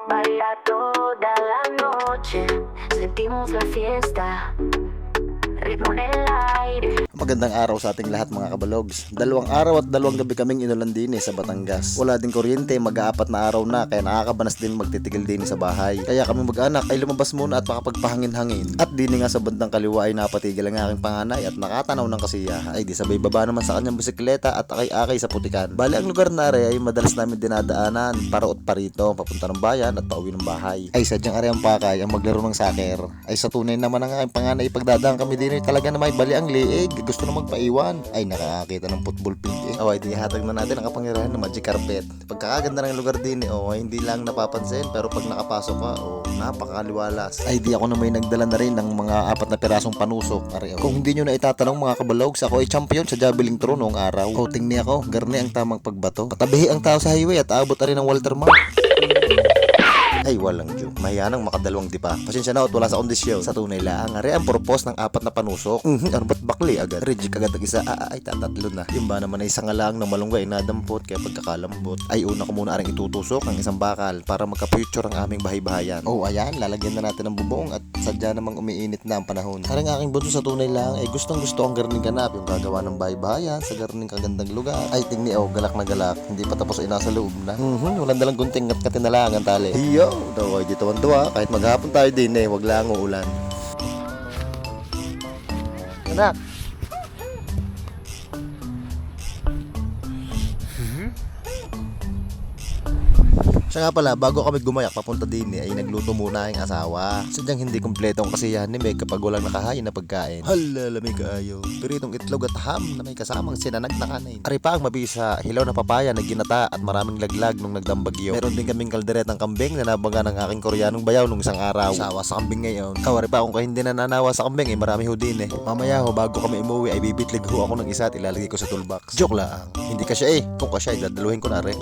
Baila toda la noche, sentimos la fiesta, ritmo en el aire. Magandang araw sa ating lahat mga kabalogs. 2 araw at 2 gabi kaming inulan din sa Batangas. Wala din kuryente, mag-aapat na araw na kaya nakakabanas din magtitigil din sa bahay. Kaya kami mag-anak ay lumabas muna at makapagpahangin-hangin. At din nga sa bandang kaliwa ay napatigil ang aking panganay at nakatanaw ng kasiyahan. Ay di sabay baba naman sa kanyang bisikleta at akay-akay sa putikan. Bali ang lugar na ay madalas namin dinadaanan paraot parito papunta ng bayan at pauwi ng bahay. Ay sadyang ari ang pakay ang maglaro ng soccer. Ay sa tunay naman ang aking panganay pagdadaan kami din talaga na may bali ang liig. Gusto na magpaiwan. Ay nakakakita ng football field eh. Oh, ay di hatag na natin ang kapangyarihan ng magic carpet. Pagkakaganda ng lugar din eh. Oh, hindi lang napapansin pero pag nakapasok ka, oh, napakaliwalas. Ay di ako na may nagdala na rin ng mga 4 na pirasong panusok. Ari, oh. Kung hindi nyo na itatanong mga kabalogs, ako ay champion sa javelin throw noong araw. Oh, tingni ako, garni ang tamang pagbato. Katabihi ang tao sa highway at abot na rin ng Walter Mark. Ay walang Diyo, mahiya nang makadalawang di pa. Pasensya na at wala sa kondisyon. Sa tunay lang, ari ang purpose ng 4 na panusok. Ano ba't bakli agad? Rejig agad ang isa, ay tatatlo na. Yung ba naman ay isang lang na malunggay nadampot kaya pagkakalambot. Ay una ko muna aring itutusok ang isang bakal para magka-future ang aming bahay-bahayan. Oh ayan, lalagyan na natin ng bubong at sadya namang umiinit na ang panahon. Aring aking bunso sa tunay lang ay gustong gusto ang garning ganap. Yung gagawa ng bahay-bahayan sa garning kagandang lugar. Ay tingni oh, galak na galak. Hindi pa tapos ay nasa loob na. Walang dalang gunting at katinalangan tali. Hiyo! Daw ay di tawan-tuwa kahit maghapon tayo din eh, wag lang uulan. Anak. Siya nga pala, bago kami gumayak papunta din ay nagluto muna ang asawa. Sadyang hindi kompleto ang kasiyahan ni Meg kapag walang nakahain na pagkain. Hala, lamig kaayo. Piritong itlog at ham na may kasamang sinanag na kanin. Ari pa ang mabisa, hilaw na papaya na ginata at maraming laglag nung nagdambagyo. Meron din kaming kalderetang kambing na nabaga ng aking Koreanong bayaw nung isang araw. Sawa sa kambing ngayon. Kawari pa kung hindi nananawa sa kambing ay marami ho din eh. Mamaya ho, bago kami umuwi ay bibitlig ho ako ng isa at ilalagay ko sa toolbox. Joke lang. Hindi ka siya eh. Kung ka siya ay dadaluhin ko na rin.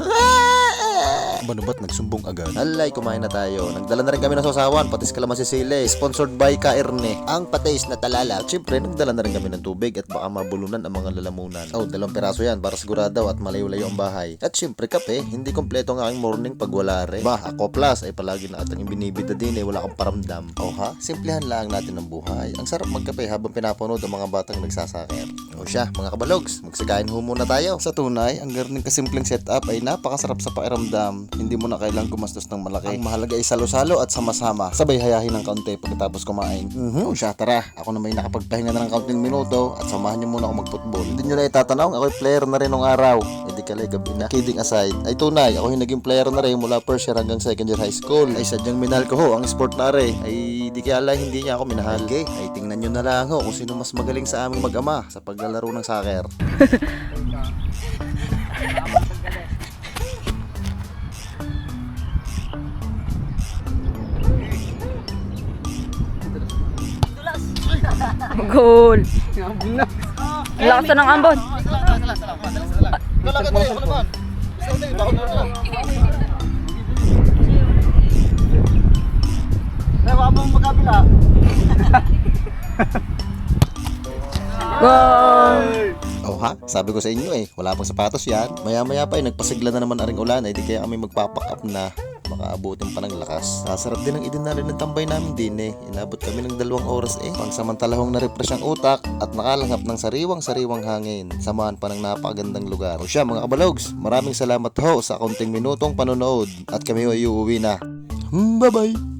Ano ba't nagsumbong agad? Alay, kumain na tayo. Nagdala na rin kami ng sasawan, patis kalamansi sili. Sponsored by Kaerne, ang patis na talala. At syempre, nagdala na rin kami ng tubig at baka mabulunan ang mga lalamunan. Oh, 2 piraso yan para sigurado at malayo-layo ang bahay. At syempre, kape. Hindi kompleto ang aking morning pag wala rin. Bah, ako plus ay palagi na atang binibida din eh, wala kang paramdam. Oh ha? Simplihan lang natin ang buhay. Ang sarap magkape habang pinapanood ang mga batang nagsasaker. O siya, mga kabalogs, magsikain ho muna tayo. Sa tunay, ang garning kasimpleng setup ay napakasarap sa pakiramdam. Hindi mo na kailang gumastos ng malaki. Ang mahalaga ay salo-salo at sama-sama. Sabay hayahin ng kaunti pagkatapos kumain. O siya, tara. Ako na may nakapagpahinga na ng kaunting minuto at samahan niyo muna ako mag-football. Hindi nyo na itatanong, ako'y player na rin nung araw. Hindi kalay gabi na. Kidding aside, ay tunay, ako yung naging player na rin mula first year hanggang second year high school. Ay sadyang minahal ko ho, ang sport na rin. Ay di kaya ala, hindi niya ako minahal. Okay, ay tingnan nyo na lang ho kung sino mas magaling sa aming mag-ama sa paglalaro ng soccer. Goal. Lakas na ng ambon. Goal. Oh ha? Sabi ko sa inyo eh, wala pang sapatos yan. Maya-maya pa eh, nagpasigla na naman aring ulan. Ay di kaya kami magpapack up na. Baka abutin pa ng lakas. Sasarap din ang idinali ng tambay namin din eh. Inabot kami ng 2 oras eh. Pangsamantalahong na-refresh ang utak at nakalanghap ng sariwang-sariwang hangin. Samahan pa ng napakagandang lugar. O siya mga kabalogs, maraming salamat ho sa kaunting minutong panonood. At kami ay uuwi na. Bye-bye!